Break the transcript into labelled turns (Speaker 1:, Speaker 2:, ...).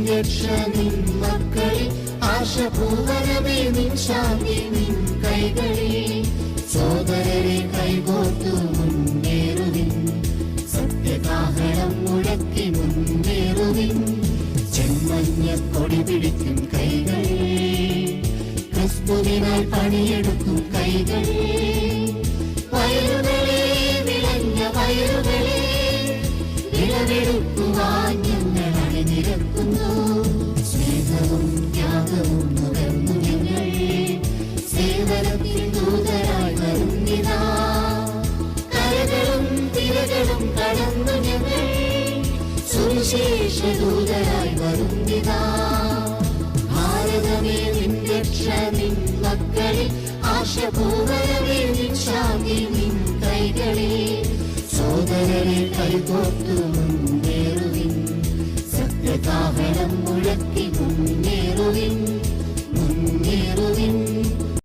Speaker 1: രക്ഷ നിൻ മക്കളിൽ, ആശപൂവനമേ നിൻ ശാന്തി നിൻ കൈകളിൽ. സോദരരെ കൈകോർത്തു മുന്നേറുവിൻ, സത്യകാഹളം മുഴക്കി മുന്നേറുവിൻ. ചെമ്മഞ്ഞ കൊടി പിടിക്കും കൈകൾ, ക്രിസ്തുവിനായി പണിയെടുക്കും കൈകൾ. വയലുകളെ വിളഞ്ഞ വയലുകളെ, വിളവെടുക്കുവാൻ ഞങ്ങൾ അണിനിരക്കുന്നു. സ്നേഹവും ത്യാഗവും നുകർന്നു ഞങ്ങൾ, സേവനത്തിൽ ദൂതരായി വരുന്നിതാ. കരകളും തിരകളും കടന്നു ഞങ്ങൾ, സുവിശേഷ ദൂതരായി വരുന്നിതാ. ഭാരതമേ നിൻ രക്ഷ നിൻ മക്കളിൽ, ആശപൂവനമേ നിൻ ശാന്തി നിൻ കൈകളിൽ. സോദരരെ കൈകോർത്തു മുന്നേറുവിൻ, സത്യകാഹളം മുഴക്കി മുന്നേറുവിൻ, മുന്നേറുവിൻ.